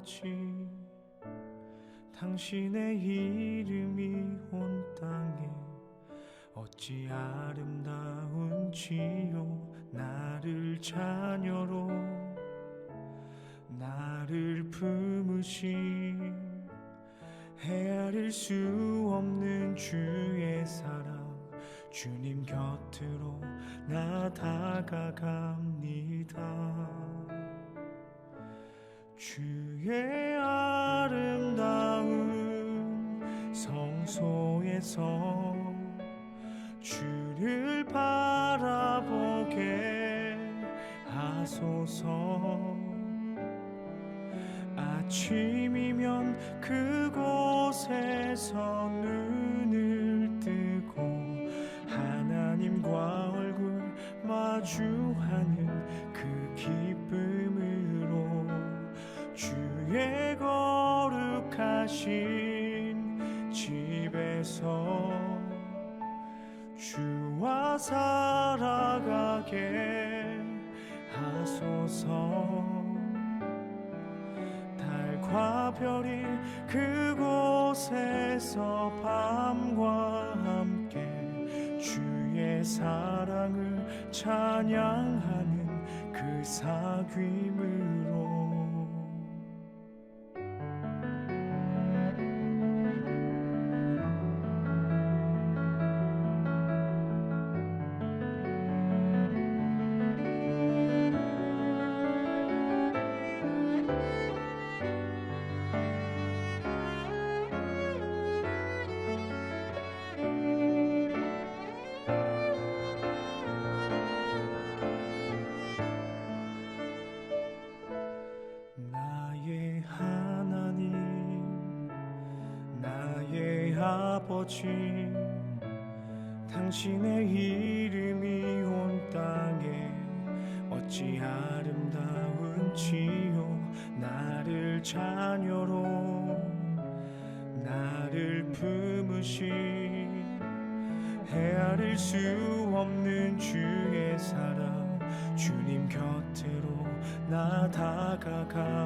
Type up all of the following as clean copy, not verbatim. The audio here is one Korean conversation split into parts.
아버지, 당신의 이름이 온 땅에 어찌 아름다운지요. 나를 자녀로 나를 품으신 헤아릴 수 없는 주의 사랑, 주님 곁으로 나 다가갑니다. 주의 아름다운 성소에서 주를 바라보게 하소서. 아침이면 그곳에서 눈을 뜨고 하나님과 얼굴 마주하는 그 기쁨으로 주의 거룩하신 집에서 주와 살아가게 하소서. 달과 별이 그곳에서 밤과 함께 주의 사랑을 찬양하는 그 사귐으로 나의 하나님, 나의 아버지, 당신의 이름이 온 땅에 어찌 아름다운지요. 나를 자녀로 나를 품으신 헤아릴 수 없는 주의 사랑, 주님 곁으로 나 다가갑니다.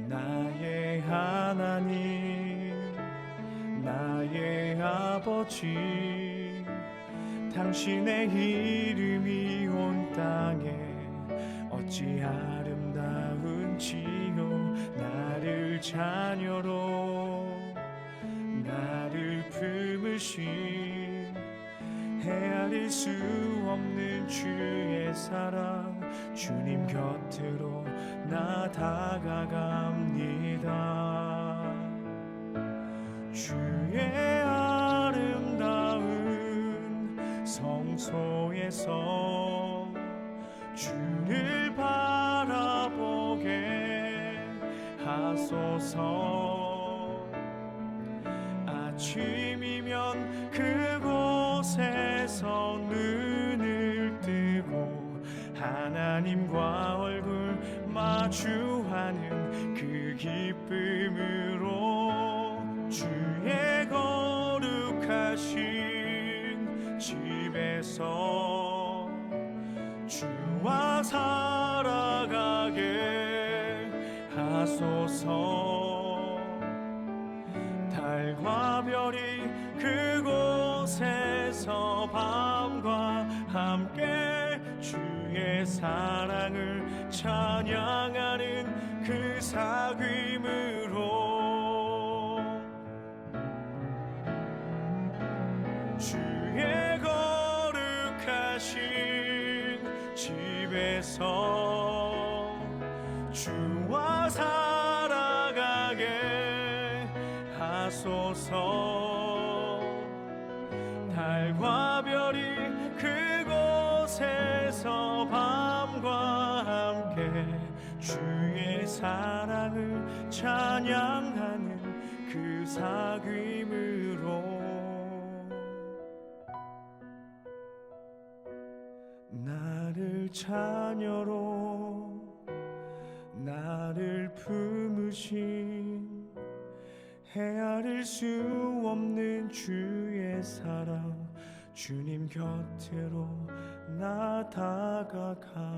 나의 하나님, 나의 아버지, 당신의 이름이 온 땅에 어찌 아름다운지요. 나를 자녀로 나를 품으신 헤아릴 수 없는 주의 사랑, 주님 곁으로 나 다가갑니다. 주의 아름다운 성소에서 주를 바라보게 하소서. 아침이면 그곳에서 눈을 뜨고 하나님과 얼굴 마주하는 그 기쁨으로 주의 거룩하신 집에서 주와 살아가게 하소서. 달과 별이 그곳에서 밤과 함께 주의 사랑을 찬양하는 그 사귐으로 주의 거룩하신 집에서 주와 살아가게 하소서. 달과 별이 그곳에서 밤과 함께 주의 사랑을 찬양하는 그 사귐으로 나를 자녀로 나를 품으신 헤아릴 수 없는 주의 사랑, 주님 곁으로 나 다가갑니다.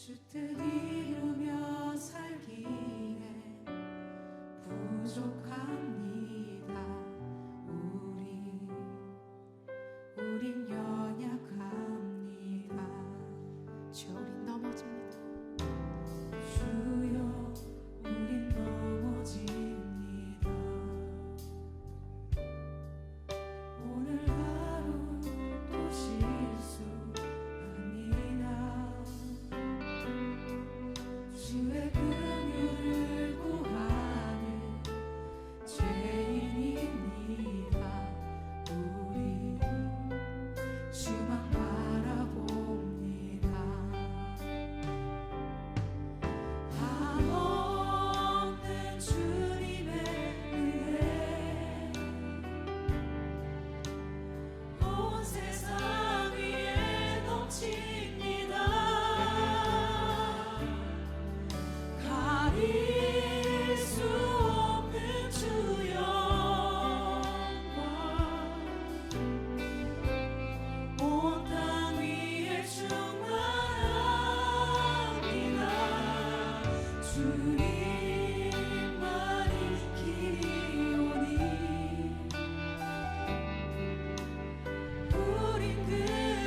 주 뜻 이루며 살기에 부족합니다. 우린 연약합니다. 주여 우린 넘어집니다. 주여 우린 넘어집니다. 오늘 하루도 실수합니다. 주의 긍휼을 구하는 죄인입니다. 우리 주만 바라봅니다. 한없는 주님의 은혜 온 세상 위에 넘칩니다. 가릴 수 없는 주 영광 온 땅 위에 충만합니다. 주님만이 길이오니 우린 그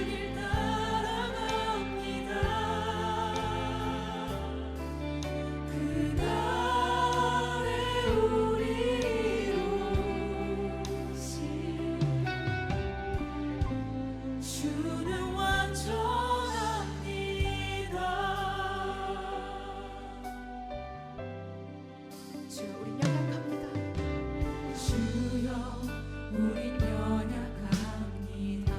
길 따라갑니다. 그날에 우리 이루신 주는 완전합니다. 주여 우린 연약합니다. 주여 우린 연약합니다.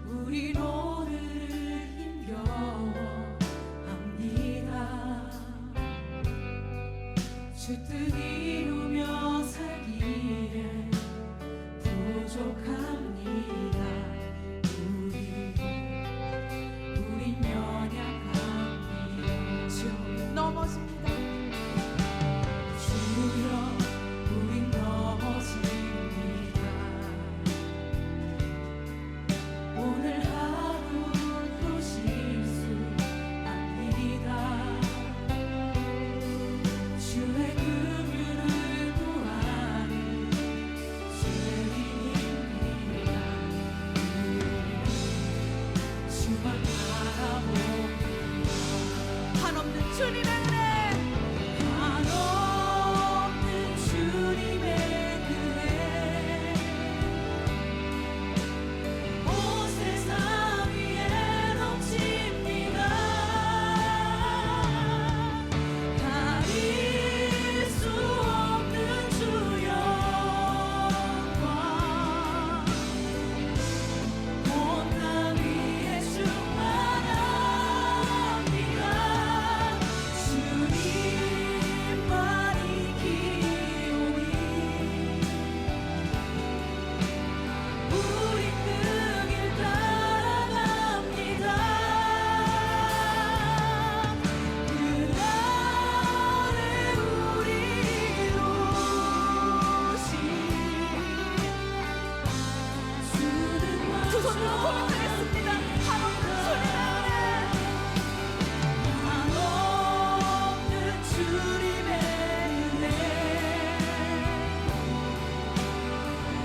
우린 오늘을 힘겨워합니다. 주 뜻 이루며 살기에 부족합니다. 우린 연약합니다. 주여 우린 넘어집니다. 주여 우린 넘어집니다. 오늘 하루도 실수합니다. 주의 긍휼을 구하는 죄인입니다. 주만 바라봅니다. 한없는 주님의 은혜 한없는 주님의 은혜 온 세상 위에 넘칩니다. 가릴 수 없는 주 영광 온 땅 위에 충만합니다. 주님만이 길이오니 우린 그 길 따라갑니다. 그날에 우리 이루신 주는 두 손으로 고백하겠습니다. 한없는 주님의 은혜 한없는 주님의 은혜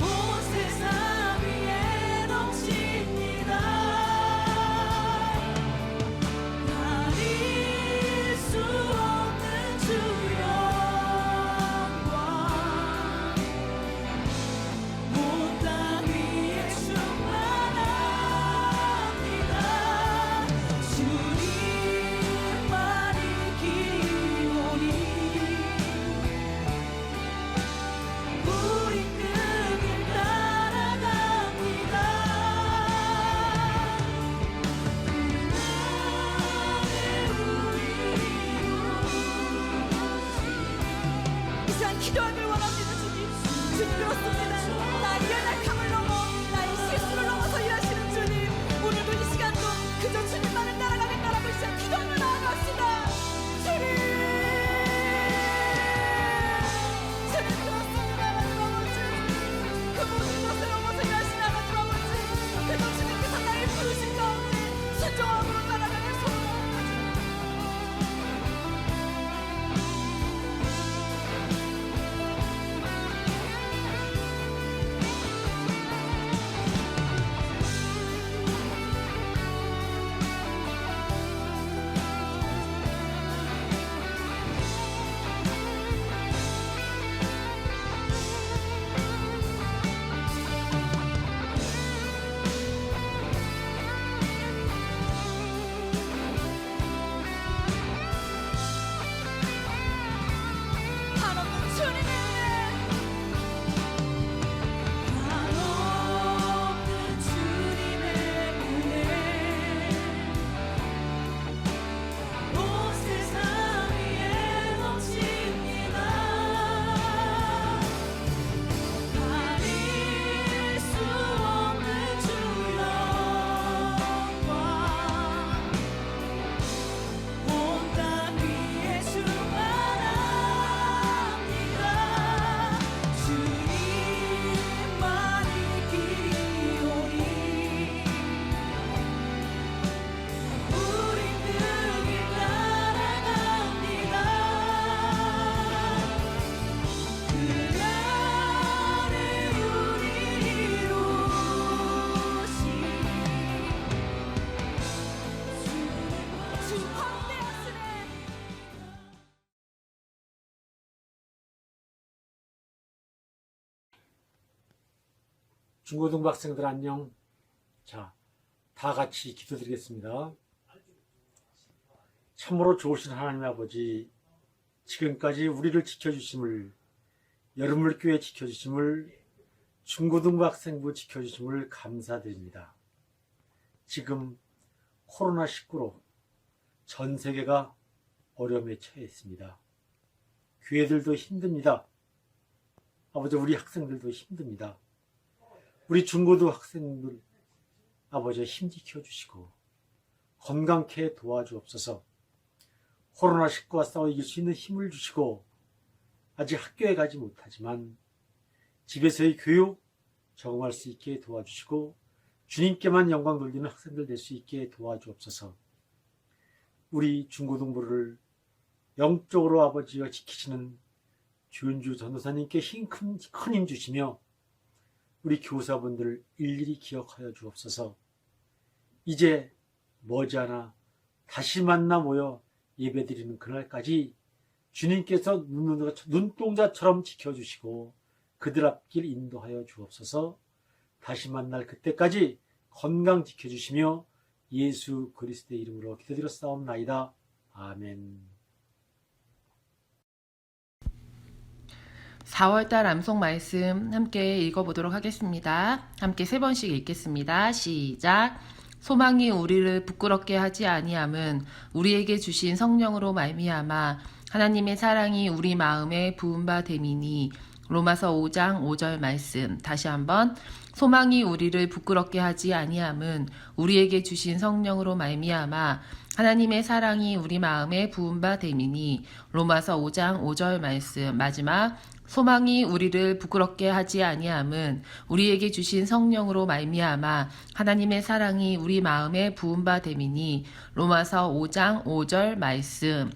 온 세상 위에 넘칩니다. 가릴 수 없는 주 영광 온 땅 위에 충만합니다. 중고등부 학생들 안녕. 자, 다 같이 기도드리겠습니다. 참으로 좋으신 하나님 아버지, 지금까지 우리를 지켜주심을, 여름물교회 지켜주심을, 중고등부 학생부 지켜주심을 감사드립니다. 지금 코로나19로 전 세계가 어려움에 처해 있습니다. 교회들도 힘듭니다. 아버지, 우리 학생들도 힘듭니다. 우리 중고등 학생들 아버지 힘지켜 주시고 건강케 도와주옵소서. 코로나19와 싸워 이길 수 있는 힘을 주시고, 아직 학교에 가지 못하지만 집에서의 교육 적응할 수 있게 도와주시고, 주님께만 영광 돌리는 학생들 될 수 있게 도와주옵소서. 우리 중고등부를 영적으로 아버지가 지키시는 주은주 전도사님께 큰 힘 주시며, 우리 교사분들을 일일이 기억하여 주옵소서. 이제 머지않아 다시 만나 모여 예배드리는 그날까지 주님께서 눈동자처럼 지켜주시고 그들 앞길 인도하여 주옵소서. 다시 만날 그때까지 건강 지켜주시며 예수 그리스도의 이름으로 기도드렸사옵나이다. 아멘. 4월달 암송 말씀 함께 읽어보도록 하겠습니다. 함께 3번씩 읽겠습니다. 시작. 소망이 우리를 부끄럽게 하지 아니함은 우리에게 주신 성령으로 말미암아 하나님의 사랑이 우리 마음에 부은 바 됨이니. 로마서 5장 5절 말씀. 다시 한번. 소망이 우리를 부끄럽게 하지 아니함은 우리에게 주신 성령으로 말미암아 하나님의 사랑이 우리 마음에 부은 바 됨이니. 로마서 5장 5절 말씀. 마지막. 소망이 우리를 부끄럽게 하지 아니함은 우리에게 주신 성령으로 말미암아 하나님의 사랑이 우리 마음에 부은 바 됨이니. 로마서 5장 5절 말씀.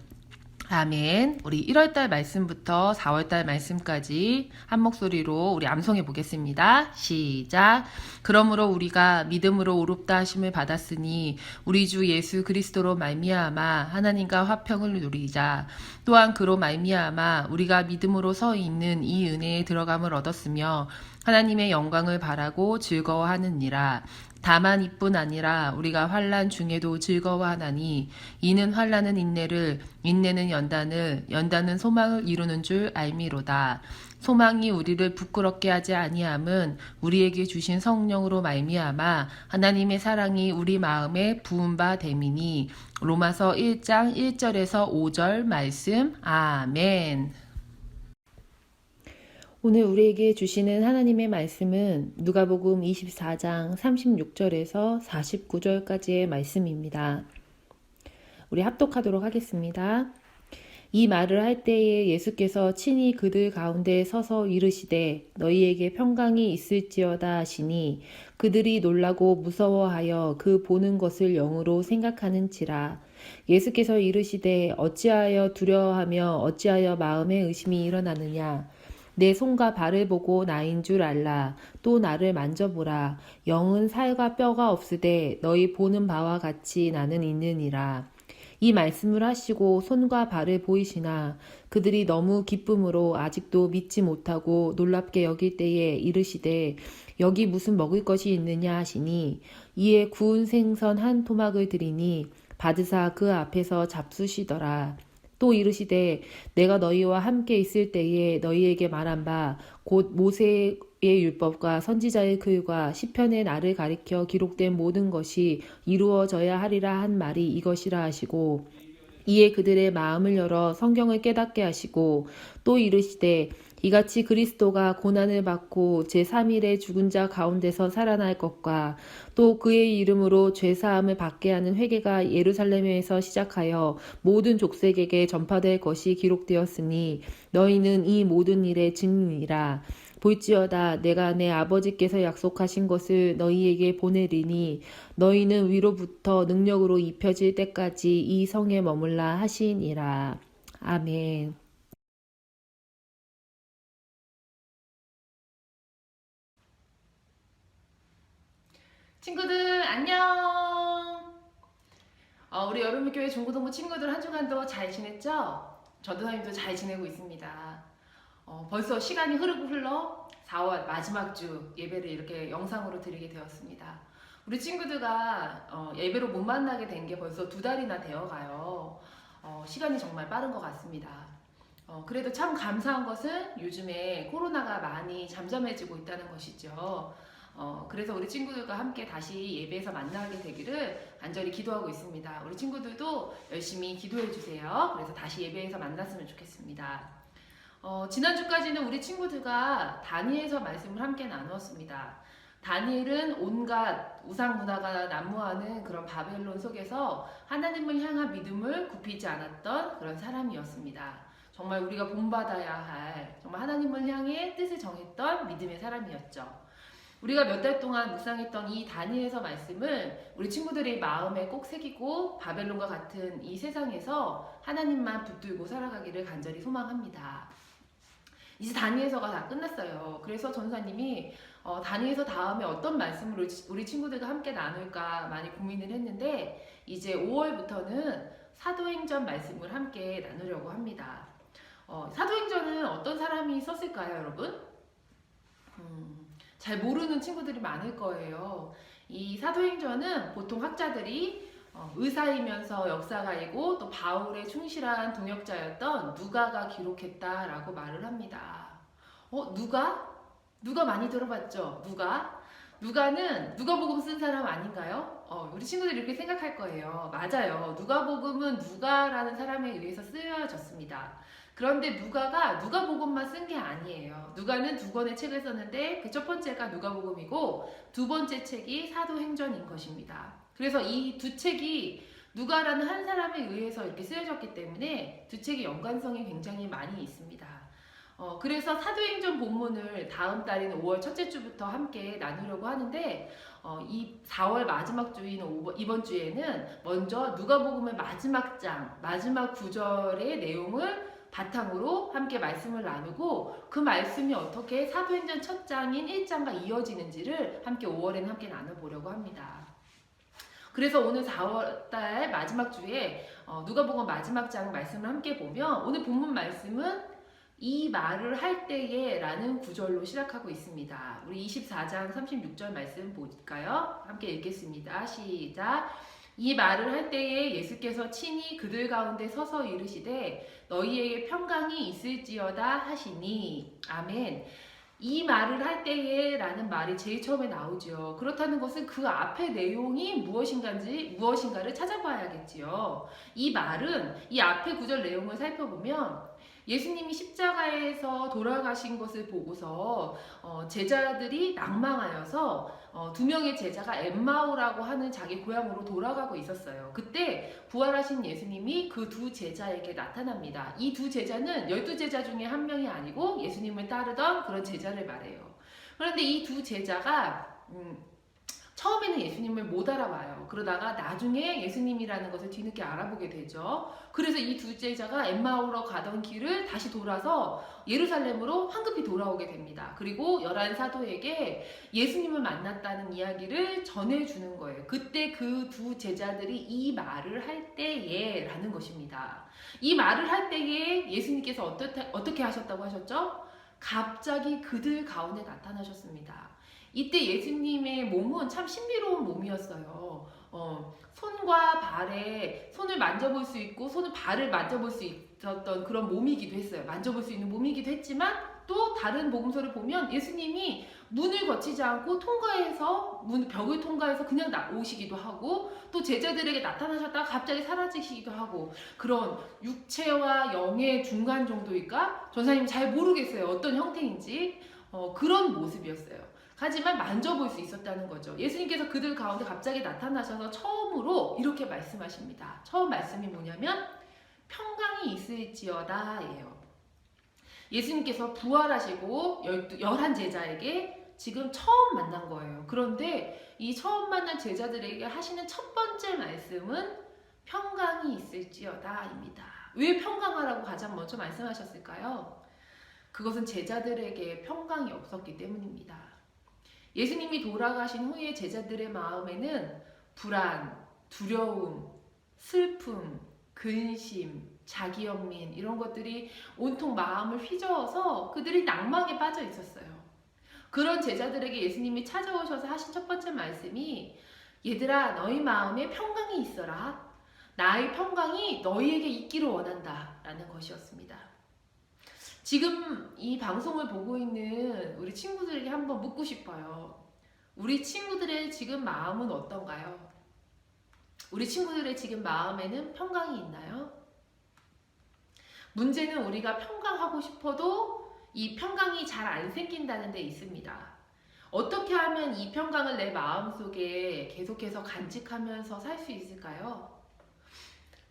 아멘. 우리 1월달 말씀부터 4월달 말씀까지 한 목소리로 우리 암송해 보겠습니다. 시작. 그러므로 우리가 믿음으로 의롭다 하심을 받았으니 우리 주 예수 그리스도로 말미암아 하나님과 화평을 누리자. 또한 그로 말미암아 우리가 믿음으로 서 있는 이 은혜에 들어감을 얻었으며 하나님의 영광을 바라고 즐거워하느니라. 다만 이뿐 아니라 우리가 환난 중에도 즐거워하나니 이는 환난은 인내를, 인내는 연단을, 연단은 소망을 이루는 줄 알미로다. 소망이 우리를 부끄럽게 하지 아니함은 우리에게 주신 성령으로 말미암아 하나님의 사랑이 우리 마음에 부은 바 됨이니. 로마서 1장 1절에서 5절 말씀. 아멘. 오늘 우리에게 주시는 하나님의 말씀은 누가복음 24장 36절에서 49절까지의 말씀입니다. 우리 합독하도록 하겠습니다. 이 말을 할 때에 예수께서 친히 그들 가운데 서서 이르시되 너희에게 평강이 있을지어다 하시니 그들이 놀라고 무서워하여 그 보는 것을 영으로 생각하는지라. 예수께서 이르시되 어찌하여 두려워하며 어찌하여 마음에 의심이 일어나느냐. 내 손과 발을 보고 나인 줄 알라. 또 나를 만져보라. 영은 살과 뼈가 없으되 너희 보는 바와 같이 나는 있느니라. 이 말씀을 하시고 손과 발을 보이시나 그들이 너무 기쁨으로 아직도 믿지 못하고 놀랍게 여길 때에 이르시되 여기 무슨 먹을 것이 있느냐 하시니 이에 구운 생선 한 토막을 드리니 받으사 그 앞에서 잡수시더라. 또 이르시되 내가 너희와 함께 있을 때에 너희에게 말한 바 곧 모세의 율법과 선지자의 글과 시편의 나를 가리켜 기록된 모든 것이 이루어져야 하리라 한 말이 이것이라 하시고 이에 그들의 마음을 열어 성경을 깨닫게 하시고 또 이르시되 이같이 그리스도가 고난을 받고 제3일에 죽은 자 가운데서 살아날 것과 또 그의 이름으로 죄사함을 받게 하는 회개가 예루살렘에서 시작하여 모든 족속에게 전파될 것이 기록되었으니 너희는 이 모든 일의 증인이라. 볼지어다 내가 내 아버지께서 약속하신 것을 너희에게 보내리니 너희는 위로부터 능력으로 입혀질 때까지 이 성에 머물라 하시니라. 아멘. 친구들 안녕. 우리 여름교회 중고등부 친구들 한 주간도 잘 지냈죠? 전도사님도 잘 지내고 있습니다. 벌써 시간이 흐르고 흘러 4월 마지막 주 예배를 이렇게 영상으로 드리게 되었습니다. 우리 친구들과 예배로 못 만나게 된 게 벌써 2달이나 되어 가요. 시간이 정말 빠른 것 같습니다. 그래도 참 감사한 것은 요즘에 코로나가 많이 잠잠해지고 있다는 것이죠. 그래서 우리 친구들과 함께 다시 예배에서 만나게 되기를 간절히 기도하고 있습니다. 우리 친구들도 열심히 기도해 주세요. 그래서 다시 예배에서 만났으면 좋겠습니다. 지난주까지는 우리 친구들과 다니엘서 말씀을 함께 나누었습니다. 다니엘은 온갖 우상 문화가 난무하는 그런 바벨론 속에서 하나님을 향한 믿음을 굽히지 않았던 그런 사람이었습니다. 정말 우리가 본받아야 할 정말 하나님을 향해 뜻을 정했던 믿음의 사람이었죠. 우리가 몇 달 동안 묵상했던 이 다니엘서 말씀을 우리 친구들의 마음에 꼭 새기고 바벨론과 같은 이 세상에서 하나님만 붙들고 살아가기를 간절히 소망합니다. 이제 다니엘서가 다 끝났어요. 그래서 전사님이 다니엘서 다음에 어떤 말씀을 우리 친구들과 함께 나눌까 많이 고민을 했는데 이제 5월부터는 사도행전 말씀을 함께 나누려고 합니다. 사도행전은 어떤 사람이 썼을까요, 여러분? 잘 모르는 친구들이 많을 거예요. 이 사도행전은 보통 학자들이 의사이면서 역사가이고 또 바울의 충실한 동역자였던 누가가 기록했다라고 말을 합니다. 누가? 누가 많이 들어봤죠? 누가는 누가복음 쓴 사람 아닌가요? 우리 친구들이 이렇게 생각할 거예요. 맞아요. 누가복음은 누가라는 사람에 의해서 쓰여졌습니다. 그런데 누가가 누가복음만 쓴 게 아니에요. 누가는 2권의 책을 썼는데 그 첫 번째가 누가복음이고 2번째 책이 사도행전인 것입니다. 그래서 이 2책이 누가라는 한 사람에 의해서 이렇게 쓰여졌기 때문에 2책의 연관성이 굉장히 많이 있습니다. 그래서 사도행전 본문을 다음 달인 5월 첫째 주부터 함께 나누려고 하는데 이 4월 마지막 주인 이번 주에는 먼저 누가복음의 마지막 장, 마지막 구절의 내용을 바탕으로 함께 말씀을 나누고 그 말씀이 어떻게 사도행전 첫 장인 1장과 이어지는지를 함께 5월에는 함께 나눠보려고 합니다. 그래서 오늘 4월달 마지막 주에 누가복음 마지막 장 말씀을 함께 보면 오늘 본문 말씀은 이 말을 할 때에 라는 구절로 시작하고 있습니다. 우리 24장 36절 말씀 볼까요? 함께 읽겠습니다. 시작! 이 말을 할 때에 예수께서 친히 그들 가운데 서서 이르시되 너희에게 평강이 있을지어다 하시니 아멘. 이 말을 할 때에 라는 말이 제일 처음에 나오죠. 그렇다는 것은 그 앞의 내용이 무엇인가를 찾아봐야겠지요. 이 말은 이 앞의 구절 내용을 살펴보면 예수님이 십자가에서 돌아가신 것을 보고서 제자들이 낭망하여서 2명의 제자가 엠마오라고 하는 자기 고향으로 돌아가고 있었어요. 그때 부활하신 예수님이 그 2 제자에게 나타납니다. 이 2 제자는 12제자 중에 한 명이 아니고 예수님을 따르던 그런 제자를 말해요. 그런데 이 2 제자가 처음에는 예수님을 못 알아봐요. 그러다가 나중에 예수님이라는 것을 뒤늦게 알아보게 되죠. 그래서 이 2 제자가 엠마오로 가던 길을 다시 돌아서 예루살렘으로 황급히 돌아오게 됩니다. 그리고 11 사도에게 예수님을 만났다는 이야기를 전해주는 거예요. 그때 그 2 제자들이 이 말을 할 때에 라는 것입니다. 이 말을 할 때에 예수님께서 어떻게 하셨다고 하셨죠? 갑자기 그들 가운데 나타나셨습니다. 이때 예수님의 몸은 참 신비로운 몸이었어요. 손과 발에 손을 만져볼 수 있고 발을 만져볼 수 있었던 그런 몸이기도 했어요. 만져볼 수 있는 몸이기도 했지만 또 다른 복음서를 보면 예수님이 문을 거치지 않고 벽을 통과해서 그냥 오시기도 하고 또 제자들에게 나타나셨다가 갑자기 사라지시기도 하고 그런 육체와 영의 중간 정도일까? 전사님 잘 모르겠어요. 어떤 형태인지 그런 모습이었어요. 하지만 만져볼 수 있었다는 거죠. 예수님께서 그들 가운데 갑자기 나타나셔서 처음으로 이렇게 말씀하십니다. 처음 말씀이 뭐냐면 평강이 있을지어다 예요. 예수님께서 부활하시고 11 제자에게 지금 처음 만난 거예요. 그런데 이 처음 만난 제자들에게 하시는 첫 번째 말씀은 평강이 있을지어다입니다. 왜 평강하라고 가장 먼저 말씀하셨을까요? 그것은 제자들에게 평강이 없었기 때문입니다. 예수님이 돌아가신 후에 제자들의 마음에는 불안, 두려움, 슬픔, 근심, 자기연민 이런 것들이 온통 마음을 휘저어서 그들이 낭망에 빠져 있었어요. 그런 제자들에게 예수님이 찾아오셔서 하신 첫 번째 말씀이 얘들아 너희 마음에 평강이 있어라. 나의 평강이 너희에게 있기를 원한다 라는 것이었습니다. 지금 이 방송을 보고 있는 우리 친구들에게 한번 묻고 싶어요. 우리 친구들의 지금 마음은 어떤가요? 우리 친구들의 지금 마음에는 평강이 있나요? 문제는 우리가 평강하고 싶어도 이 평강이 잘 안 생긴다는 데 있습니다. 어떻게 하면 이 평강을 내 마음속에 계속해서 간직하면서 살 수 있을까요?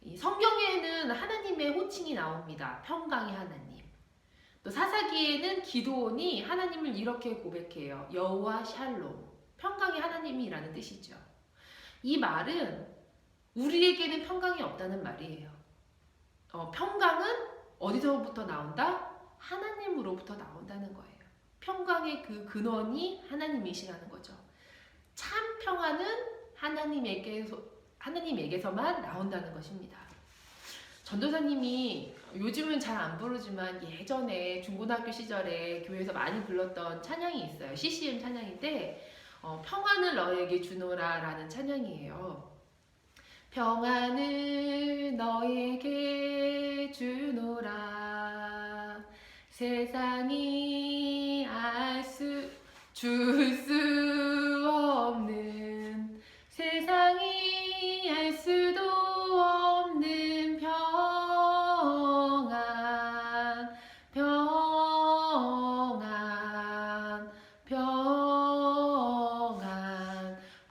이 성경에는 하나님의 호칭이 나옵니다. 평강의 하나님. 또 사사기에는 기드온이 하나님을 이렇게 고백해요. 여호와 샬롬. 평강의 하나님이라는 뜻이죠. 이 말은 우리에게는 평강이 없다는 말이에요. 평강은 어디서부터 나온다? 하나님으로부터 나온다는 거예요. 평강의 그 근원이 하나님이시라는 거죠. 참 평안은 하나님에게서만 나온다는 것입니다. 전도사님이 요즘은 잘 안 부르지만 예전에 중고등학교 시절에 교회에서 많이 불렀던 찬양이 있어요. CCM 찬양인데 평안을 너에게 주노라 라는 찬양이에요. 평안을 너에게 주노라 세상이 줄 수 없는 세상이 알 수도 없는 평안 평안 평안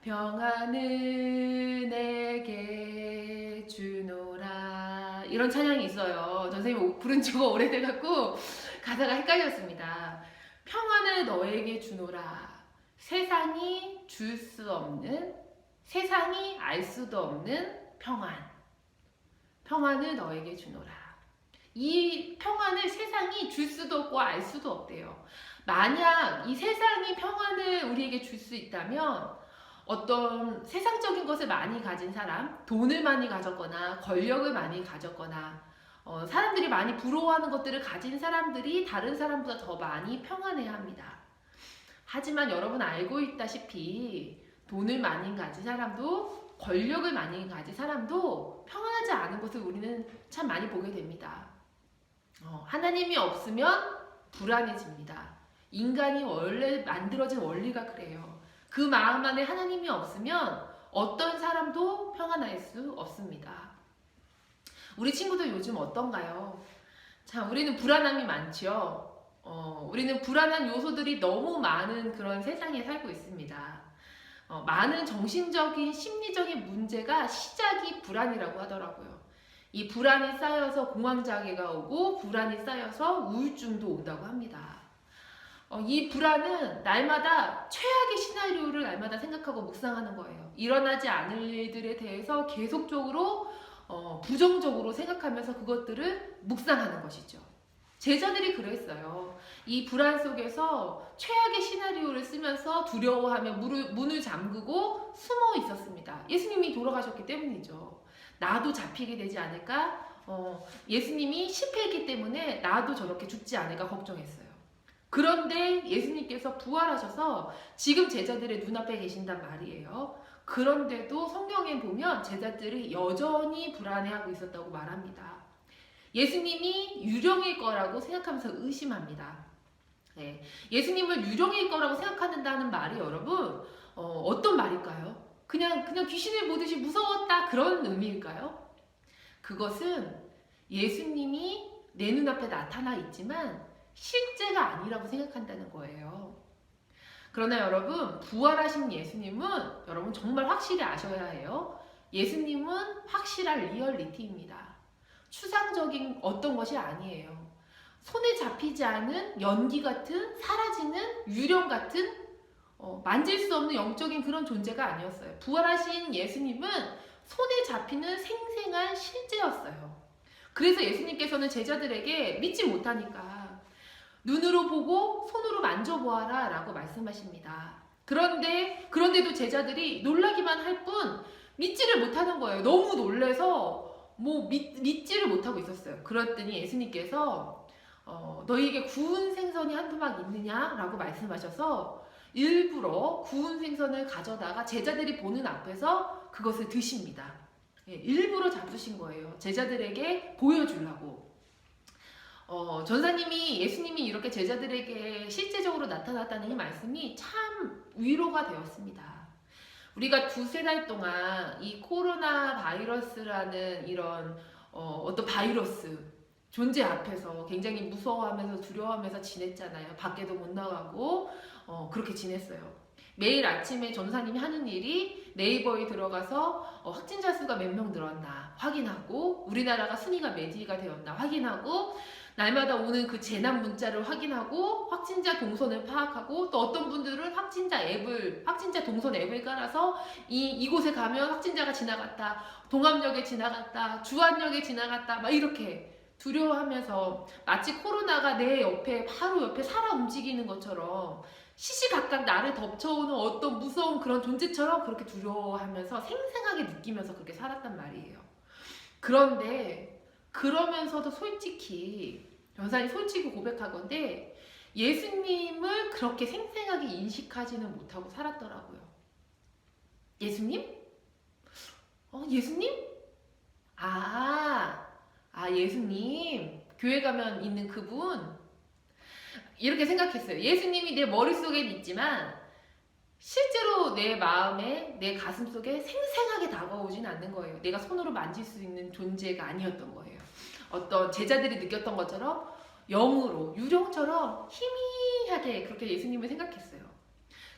평안을 내게 주노라 이런 찬양이 있어요. 선생님이 부른 지가 오래돼갖고 가사가 헷갈렸습니다. 평안을 너에게 주노라 세상이 줄 수 없는 세상이 알 수도 없는 평안을 너에게 주노라. 이 평안을 세상이 줄 수도 없고 알 수도 없대요. 만약 이 세상이 평안을 우리에게 줄 수 있다면 어떤 세상적인 것을 많이 가진 사람, 돈을 많이 가졌거나 권력을 많이 가졌거나 사람들이 많이 부러워하는 것들을 가진 사람들이 다른 사람보다 더 많이 평안해야 합니다. 하지만 여러분 알고 있다시피 돈을 많이 가진 사람도 권력을 많이 가진 사람도 평안하지 않은 것을 우리는 참 많이 보게 됩니다. 하나님이 없으면 불안해집니다. 인간이 원래 만들어진 원리가 그래요. 그 마음 안에 하나님이 없으면 어떤 사람도 평안할 수 없습니다. 우리 친구들 요즘 어떤가요? 자, 우리는 불안함이 많죠. 우리는 불안한 요소들이 너무 많은 그런 세상에 살고 있습니다. 많은 정신적인 심리적인 문제가 시작이 불안이라고 하더라고요. 이 불안이 쌓여서 공황장애가 오고 불안이 쌓여서 우울증도 온다고 합니다. 이 불안은 날마다 최악의 시나리오를 날마다 생각하고 묵상하는 거예요. 일어나지 않을 일들에 대해서 계속적으로 부정적으로 생각하면서 그것들을 묵상하는 것이죠. 제자들이 그랬어요. 이 불안 속에서 최악의 시나리오를 쓰면서 두려워하며 문을 잠그고 숨어 있었습니다. 예수님이 돌아가셨기 때문이죠. 나도 잡히게 되지 않을까? 예수님이 실패했기 때문에 나도 저렇게 죽지 않을까 걱정했어요. 그런데 예수님께서 부활하셔서 지금 제자들의 눈앞에 계신단 말이에요. 그런데도 성경에 보면 제자들이 여전히 불안해하고 있었다고 말합니다. 예수님이 유령일 거라고 생각하면서 의심합니다. 네. 예수님을 유령일 거라고 생각한다는 말이 여러분 어떤 말일까요? 그냥 귀신을 보듯이 무서웠다 그런 의미일까요? 그것은 예수님이 내 눈앞에 나타나 있지만 실제가 아니라고 생각한다는 거예요. 그러나 여러분 부활하신 예수님은 여러분 정말 확실히 아셔야 해요. 예수님은 확실한 리얼리티입니다. 추상적인 어떤 것이 아니에요. 손에 잡히지 않은 연기 같은 사라지는 유령 같은 만질 수 없는 영적인 그런 존재가 아니었어요. 부활하신 예수님은 손에 잡히는 생생한 실제였어요. 그래서 예수님께서는 제자들에게 믿지 못하니까 눈으로 보고 손으로 만져보아라 라고 말씀하십니다. 그런데도 제자들이 놀라기만 할 뿐 믿지를 못하는 거예요. 너무 놀래서 믿지를 못하고 있었어요. 그랬더니 예수님께서 너희에게 구운 생선이 한 토막 있느냐라고 말씀하셔서 일부러 구운 생선을 가져다가 제자들이 보는 앞에서 그것을 드십니다. 예, 일부러 잡수신 거예요. 제자들에게 보여주려고. 전사님이 예수님이 이렇게 제자들에게 실제적으로 나타났다는 이 말씀이 참 위로가 되었습니다. 우리가 2-3달 동안 이 코로나 바이러스라는 이런 어떤 바이러스 존재 앞에서 굉장히 무서워하면서 두려워하면서 지냈잖아요. 밖에도 못 나가고 그렇게 지냈어요. 매일 아침에 전사님이 하는 일이 네이버에 들어가서 확진자 수가 몇 명 늘었나 확인하고 우리나라가 순위가 몇 위가 되었나 확인하고 날마다 오는 그 재난 문자를 확인하고 확진자 동선을 파악하고 또 어떤 분들은 확진자 동선 앱을 깔아서 이곳에 가면 확진자가 지나갔다, 동암역에 지나갔다, 주안역에 지나갔다 막 이렇게 두려워하면서 마치 코로나가 내 옆에 바로 옆에 살아 움직이는 것처럼 시시각각 나를 덮쳐오는 어떤 무서운 그런 존재처럼 그렇게 두려워하면서 생생하게 느끼면서 그렇게 살았단 말이에요. 그런데 그러면서도 솔직히 전사님 솔직히 고백하건대 예수님을 그렇게 생생하게 인식하지는 못하고 살았더라고요. 예수님? 예수님? 예수님. 교회 가면 있는 그분? 이렇게 생각했어요. 예수님이 내 머릿속엔 있지만 실제로 내 마음에 내 가슴 속에 생생하게 다가오진 않는 거예요. 내가 손으로 만질 수 있는 존재가 아니었던 거예요. 어떤 제자들이 느꼈던 것처럼 영으로 유령처럼 희미하게 그렇게 예수님을 생각했어요.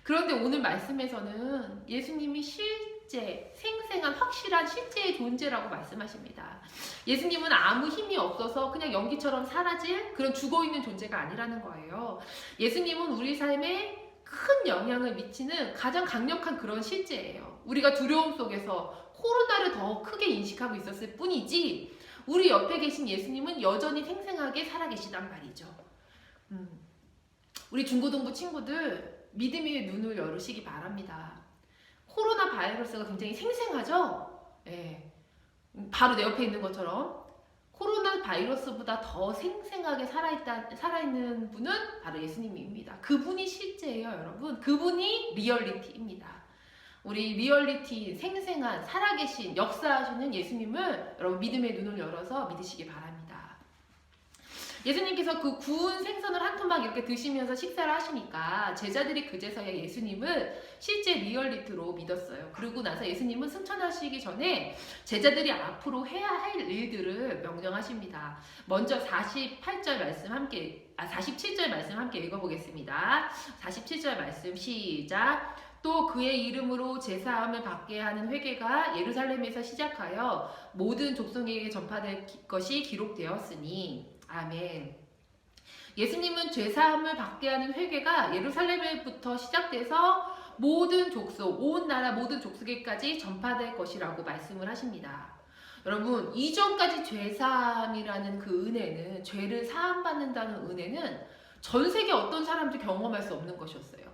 그런데 오늘 말씀에서는 예수님이 실제 생생한 확실한 실제의 존재라고 말씀하십니다. 예수님은 아무 힘이 없어서 그냥 연기처럼 사라질 그런 죽어있는 존재가 아니라는 거예요. 예수님은 우리 삶에 큰 영향을 미치는 가장 강력한 그런 실제예요. 우리가 두려움 속에서 코로나를 더 크게 인식하고 있었을 뿐이지 우리 옆에 계신 예수님은 여전히 생생하게 살아계시단 말이죠. 우리 중고등부 친구들 믿음의 눈을 열으시기 바랍니다. 코로나 바이러스가 굉장히 생생하죠? 예. 바로 내 옆에 있는 것처럼 코로나 바이러스보다 더 생생하게 살아있는 분은 바로 예수님입니다. 그분이 실제예요, 여러분. 그분이 리얼리티입니다. 우리 리얼리티, 생생한, 살아계신, 역사하시는 예수님을 여러분 믿음의 눈을 열어서 믿으시기 바랍니다. 예수님께서 그 구운 생선을 한 토막 이렇게 드시면서 식사를 하시니까 제자들이 그제서야 예수님을 실제 리얼리티로 믿었어요. 그러고 나서 예수님은 승천하시기 전에 제자들이 앞으로 해야 할 일들을 명령하십니다. 먼저 47절 말씀 함께 읽어보겠습니다. 47절 말씀 시작. 또 그의 이름으로 제사함을 받게 하는 회개가 예루살렘에서 시작하여 모든 족속에게 전파될 것이 기록되었으니 아멘. 예수님은 죄사함을 받게 하는 회개가 예루살렘에부터 시작돼서 모든 족속, 온 나라 모든 족속에까지 전파될 것이라고 말씀을 하십니다. 여러분, 이전까지 죄사함이라는 그 은혜는, 죄를 사함받는다는 은혜는 전 세계 어떤 사람도 경험할 수 없는 것이었어요.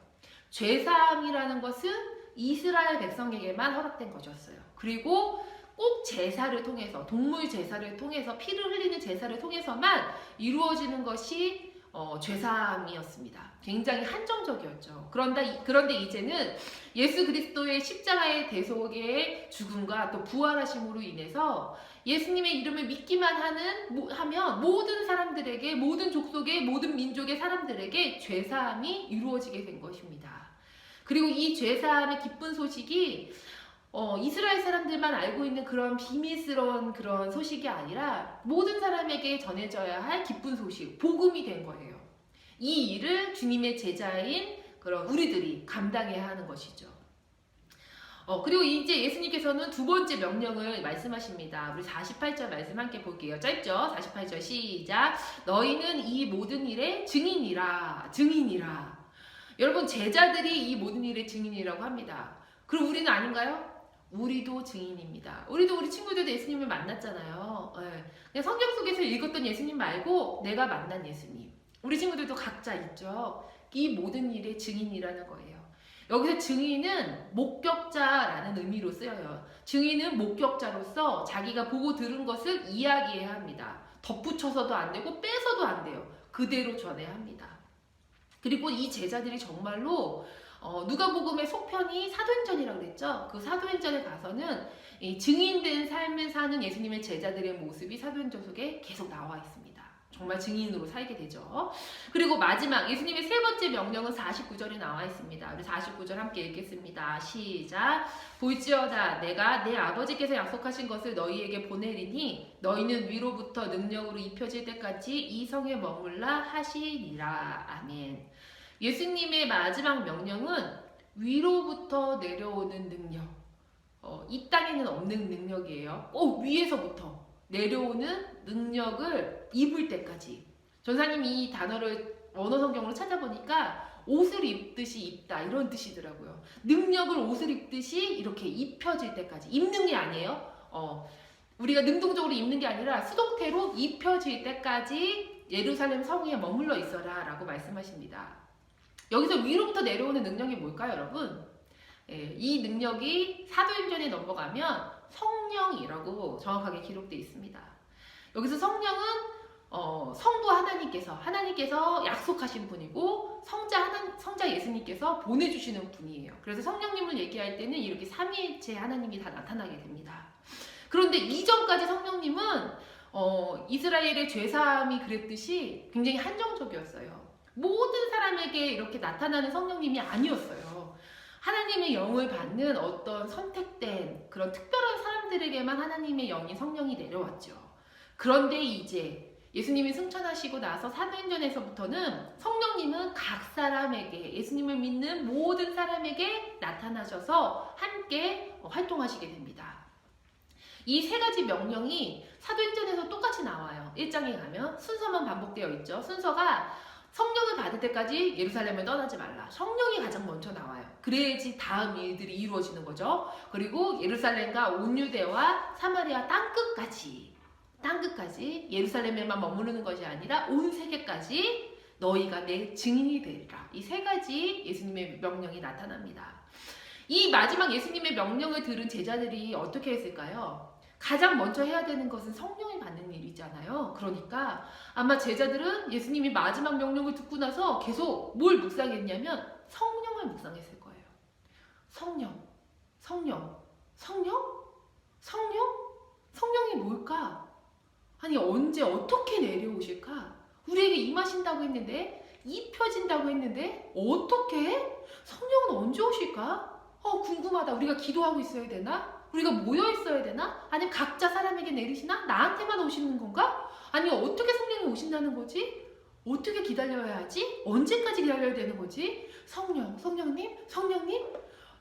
죄사함이라는 것은 이스라엘 백성에게만 허락된 것이었어요. 그리고 꼭 제사를 통해서, 동물 제사를 통해서, 피를 흘리는 제사를 통해서만 이루어지는 것이 죄사함이었습니다. 굉장히 한정적이었죠. 그런데 이제는 예수 그리스도의 십자가의 대속의 죽음과 또 부활하심으로 인해서 예수님의 이름을 믿기만 하면 모든 사람들에게, 모든 족속의, 모든 민족의 사람들에게 죄사함이 이루어지게 된 것입니다. 그리고 이 죄사함의 기쁜 소식이 이스라엘 사람들만 알고 있는 그런 비밀스러운 그런 소식이 아니라 모든 사람에게 전해져야 할 기쁜 소식, 복음이 된 거예요. 이 일을 주님의 제자인 그런 우리들이 감당해야 하는 것이죠. 그리고 이제 예수님께서는 두 번째 명령을 말씀하십니다. 우리 48절 말씀 함께 볼게요. 짧죠? 48절 시작. 너희는 이 모든 일의 증인이라. 여러분, 제자들이 이 모든 일의 증인이라고 합니다. 그럼 우리는 아닌가요? 우리도 증인입니다. 우리도 우리 친구들도 예수님을 만났잖아요. 그냥 성경 속에서 읽었던 예수님 말고 내가 만난 예수님. 우리 친구들도 각자 있죠. 이 모든 일의 증인이라는 거예요. 여기서 증인은 목격자라는 의미로 쓰여요. 증인은 목격자로서 자기가 보고 들은 것을 이야기해야 합니다. 덧붙여서도 안 되고 빼서도 안 돼요. 그대로 전해야 합니다. 그리고 이 제자들이 정말로 누가복음의 속편이 사도행전이라고 그랬죠. 그 사도행전에 가서는 이 증인된 삶을 사는 예수님의 제자들의 모습이 사도행전 속에 계속 나와 있습니다. 정말 증인으로 살게 되죠. 그리고 마지막 예수님의 세 번째 명령은 49절에 나와 있습니다. 우리 49절 함께 읽겠습니다. 시작. 볼지어다 내가 내 아버지께서 약속하신 것을 너희에게 보내리니 너희는 위로부터 능력으로 입혀질 때까지 이 성에 머물라 하시리라. 아멘. 예수님의 마지막 명령은 위로부터 내려오는 능력. 이 땅에는 없는 능력이에요. 위에서부터 내려오는 능력을 입을 때까지. 전사님이 이 단어를 원어 성경으로 찾아보니까 옷을 입듯이 입다 이런 뜻이더라고요. 능력을 옷을 입듯이 이렇게 입혀질 때까지. 입는 게 아니에요. 우리가 능동적으로 입는 게 아니라 수동태로 입혀질 때까지 예루살렘 성에 머물러 있어라 라고 말씀하십니다. 여기서 위로부터 내려오는 능력이 뭘까요, 여러분? 이 능력이 사도행전에 넘어가면 성령이라고 정확하게 기록되어 있습니다. 여기서 성령은 성부 하나님께서 약속하신 분이고 성자 예수님께서 보내주시는 분이에요. 그래서 성령님을 얘기할 때는 이렇게 삼위일체 하나님이 다 나타나게 됩니다. 그런데 이전까지 성령님은 이스라엘의 죄사함이 그랬듯이 굉장히 한정적이었어요. 모든 사람에게 이렇게 나타나는 성령님이 아니었어요. 하나님의 영을 받는 어떤 선택된 그런 특별한 사람들에게만 하나님의 영인 성령이 내려왔죠. 그런데 이제 예수님이 승천하시고 나서 사도행전에서부터는 성령님은 각 사람에게, 예수님을 믿는 모든 사람에게 나타나셔서 함께 활동하시게 됩니다. 이 세 가지 명령이 사도행전에서 똑같이 나와요. 1장에 가면 순서만 반복되어 있죠. 순서가 성령을 받을 때까지 예루살렘을 떠나지 말라. 성령이 가장 먼저 나와요. 그래야지 다음 일들이 이루어지는 거죠. 그리고 예루살렘과 온 유대와 사마리아 땅끝까지 예루살렘에만 머무르는 것이 아니라 온 세계까지 너희가 내 증인이 되리라. 이 세 가지 예수님의 명령이 나타납니다. 이 마지막 예수님의 명령을 들은 제자들이 어떻게 했을까요? 가장 먼저 해야 되는 것은 성령이 받는 일이잖아요. 그러니까 아마 제자들은 예수님이 마지막 명령을 듣고 나서 계속 뭘 묵상했냐면 성령을 묵상했을 거예요. 성령이 뭘까? 아니 언제 어떻게 내려오실까? 우리에게 임하신다고 했는데 입혀진다고 했는데 어떻게? 성령은 언제 오실까? 궁금하다. 우리가 기도하고 있어야 되나? 우리가 모여 있어야 되나? 아니면 각자 사람에게 내리시나? 나한테만 오시는 건가? 아니 어떻게 성령이 오신다는 거지? 어떻게 기다려야 하지? 언제까지 기다려야 되는 거지? 성령님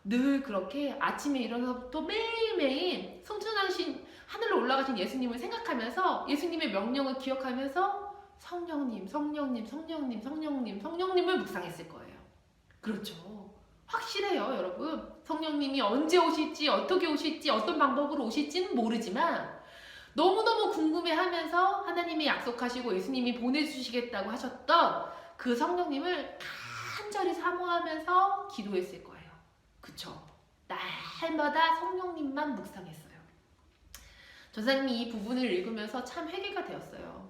늘 그렇게 아침에 일어나서부터 매일매일 승천하신 하늘로 올라가신 예수님을 생각하면서 예수님의 명령을 기억하면서 성령님을 묵상했을 거예요. 그렇죠. 확실해요, 여러분. 성령님이 언제 오실지, 어떻게 오실지, 어떤 방법으로 오실지는 모르지만 너무너무 궁금해하면서 하나님이 약속하시고 예수님이 보내주시겠다고 하셨던 그 성령님을 간절히 사모하면서 기도했을 거예요. 그쵸? 날마다 성령님만 묵상했어요. 전사님이 이 부분을 읽으면서 참 회개가 되었어요.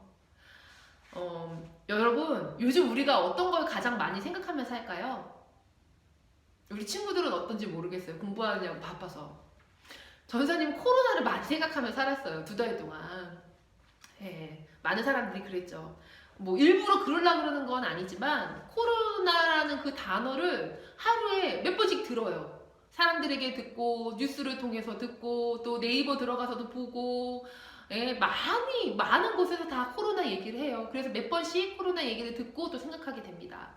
여러분, 요즘 우리가 어떤 걸 가장 많이 생각하면서 할까요? 우리 친구들은 어떤지 모르겠어요. 공부하느냐고 바빠서. 전사님 코로나를 많이 생각하며 살았어요. 2달 동안. 많은 사람들이 그랬죠. 뭐 일부러 그러려고 그러는 건 아니지만 코로나라는 그 단어를 하루에 몇 번씩 들어요. 사람들에게 듣고 뉴스를 통해서 듣고 또 네이버 들어가서도 보고 많은 곳에서 다 코로나 얘기를 해요. 그래서 몇 번씩 코로나 얘기를 듣고 또 생각하게 됩니다.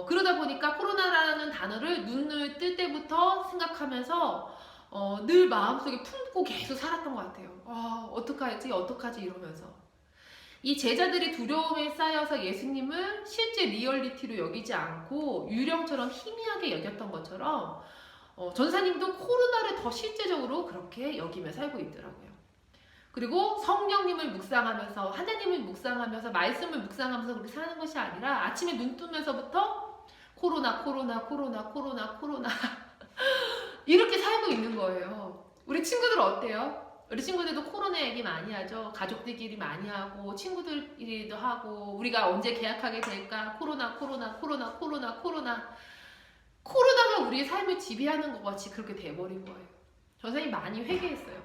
그러다 보니까 코로나라는 단어를 눈을 뜰 때부터 생각하면서 늘 마음속에 품고 계속 살았던 것 같아요. 어떡하지 이러면서. 이 제자들이 두려움에 쌓여서 예수님을 실제 리얼리티로 여기지 않고 유령처럼 희미하게 여겼던 것처럼 전사님도 코로나를 더 실제적으로 그렇게 여기며 살고 있더라고요. 그리고 성령님을 묵상하면서 하나님을 묵상하면서 말씀을 묵상하면서 그렇게 사는 것이 아니라 아침에 눈 뜨면서부터 코로나 이렇게 살고 있는 거예요. 우리 친구들 어때요? 우리 친구들도 코로나 얘기 많이 하죠. 가족들끼리 많이 하고 친구들끼리도 하고 우리가 언제 계약하게 될까? 코로나가 우리의 삶을 지배하는 것 같이 그렇게 돼버린 거예요. 저 선생님 많이 회개했어요.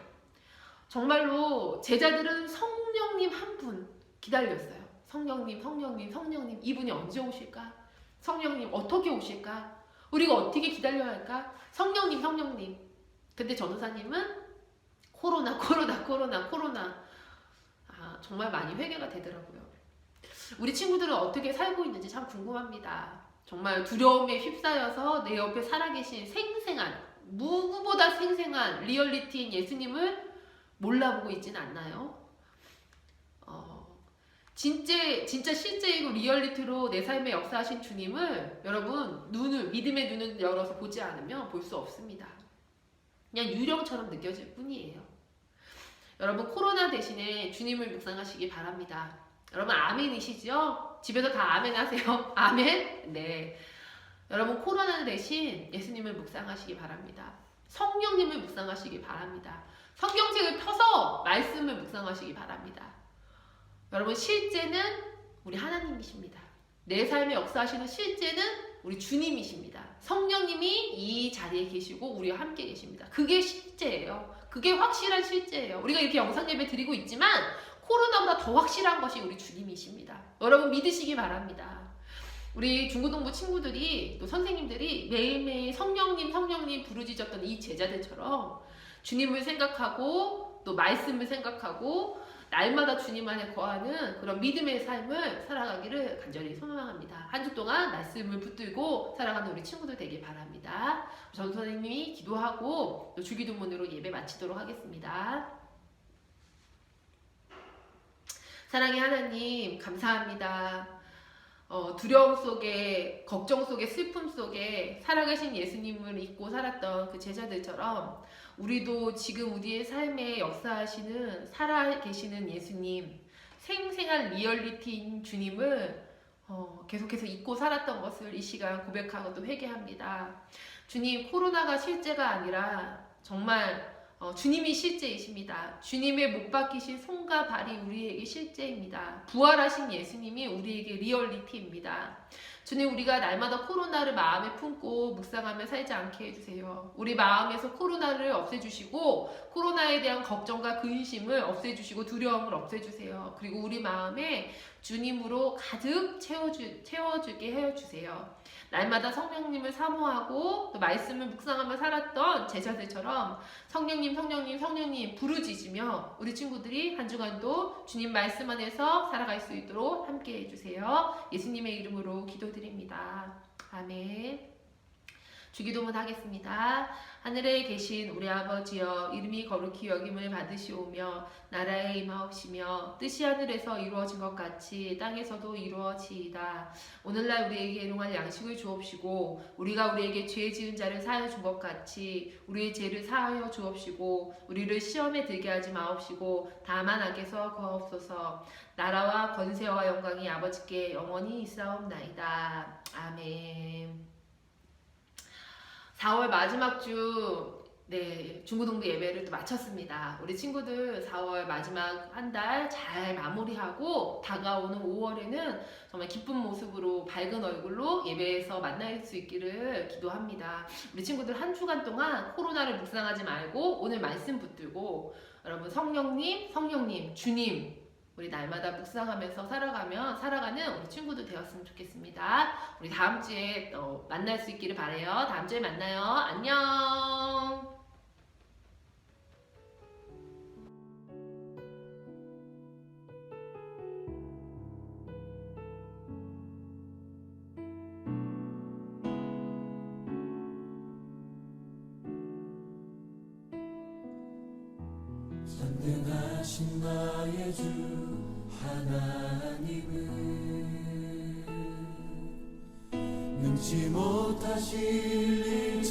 정말로 제자들은 성령님 한 분 기다렸어요. 성령님 이분이 언제 오실까? 성령님 어떻게 오실까? 우리가 어떻게 기다려야 할까? 성령님. 근데 전도사님은 코로나. 정말 많이 회개가 되더라고요. 우리 친구들은 어떻게 살고 있는지 참 궁금합니다. 정말 두려움에 휩싸여서 내 옆에 살아계신 생생한, 누구보다 생생한 리얼리티인 예수님을 몰라보고 있진 않나요? 진짜 실제이고 리얼리티로 내 삶에 역사하신 주님을 여러분 믿음의 눈을 열어서 보지 않으면 볼 수 없습니다. 그냥 유령처럼 느껴질 뿐이에요. 여러분 코로나 대신에 주님을 묵상하시기 바랍니다. 여러분 아멘이시죠? 집에서 다 아멘 하세요. 아멘? 네. 여러분 코로나 대신 예수님을 묵상하시기 바랍니다. 성령님을 묵상하시기 바랍니다. 성경책을 펴서 말씀을 묵상하시기 바랍니다. 여러분 실제는 우리 하나님이십니다. 내 삶에 역사하시는 실제는 우리 주님이십니다. 성령님이 이 자리에 계시고 우리와 함께 계십니다. 그게 실제예요. 그게 확실한 실제예요. 우리가 이렇게 영상 예배 드리고 있지만 코로나보다 더 확실한 것이 우리 주님이십니다. 여러분 믿으시기 바랍니다. 우리 중고등부 친구들이 또 선생님들이 매일매일 성령님 부르짖었던 이 제자들처럼 주님을 생각하고 또 말씀을 생각하고 날마다 주님 안에 거하는 그런 믿음의 삶을 살아가기를 간절히 소망합니다. 한 주 동안 말씀을 붙들고 살아가는 우리 친구들 되길 바랍니다. 전 선생님이 기도하고 또 주기도문으로 예배 마치도록 하겠습니다. 사랑의 하나님 감사합니다. 두려움 속에 걱정 속에 슬픔 속에 살아계신 예수님을 잊고 살았던 그 제자들처럼 우리도 지금 우리의 삶에 역사하시는 살아계시는 예수님 생생한 리얼리티인 주님을 계속해서 잊고 살았던 것을 이 시간 고백하고 또 회개합니다. 주님 코로나가 실제가 아니라 정말 주님이 실제이십니다. 주님의 못 박히신 손과 발이 우리에게 실제입니다. 부활하신 예수님이 우리에게 리얼리티입니다. 주님 우리가 날마다 코로나를 마음에 품고 묵상하며 살지 않게 해주세요. 우리 마음에서 코로나를 없애주시고 코로나에 대한 걱정과 근심을 없애주시고 두려움을 없애주세요. 그리고 우리 마음에 주님으로 가득 채워주게 해주세요. 날마다 성령님을 사모하고 또 말씀을 묵상하며 살았던 제자들처럼 성령님 부르짖으며 우리 친구들이 한 주간도 주님 말씀 안에서 살아갈 수 있도록 함께 해주세요. 예수님의 이름으로 기도드립니다. 아멘. 주기도문 하겠습니다. 하늘에 계신 우리 아버지여 이름이 거룩히 여김을 받으시오며 나라에 임하옵시며 뜻이 하늘에서 이루어진 것 같이 땅에서도 이루어지이다. 오늘날 우리에게 일용할 양식을 주옵시고 우리가 우리에게 죄 지은 자를 사하여 준 것 같이 우리의 죄를 사하여 주옵시고 우리를 시험에 들게 하지 마옵시고 다만 악에서 구하옵소서. 나라와 권세와 영광이 아버지께 영원히 있사옵나이다. 아멘. 4월 마지막 주 중고등부 예배를 또 마쳤습니다. 우리 친구들 4월 마지막 한 달 잘 마무리하고 다가오는 5월에는 정말 기쁜 모습으로 밝은 얼굴로 예배에서 만날 수 있기를 기도합니다. 우리 친구들 한 주간 동안 코로나를 묵상하지 말고 오늘 말씀 붙들고 여러분 성령님, 주님 우리 날마다 묵상하면서 살아가는 우리 친구들 되었으면 좋겠습니다. 우리 다음 주에 또 만날 수 있기를 바라요. 다음 주에 만나요. 안녕. 전능하신 나의 주 하나님은 능치 못하실 일